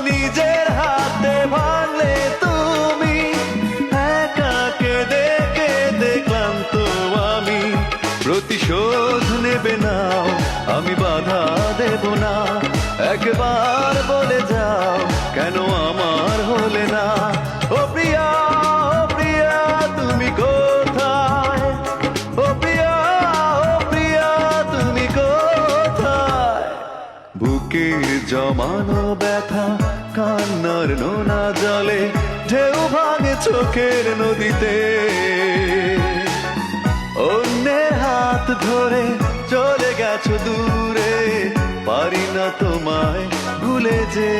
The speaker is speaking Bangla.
নিজের হাতে ভাঙলে তুমি। একা কেঁদে কেঁদে ক্লান্ত আমি, প্রতিশোধ নেবে নাও, আমি বাধা দেব না। একবার বলে যাও, কেন আমার হলে না? ও প্রিয়া, ও প্রিয়া, তুমি কোথায়? ও প্রিয়া, ও প্রিয়া, তুমি কোথায়? বুকের জমানো ব্যথা কান্নার নোনা জলে ঢেউ ভাঙে চোখের নদীতে। অন্যের হাত ধরে চলে গেছো দূরে, পারি না তোমায় ভুলে যে।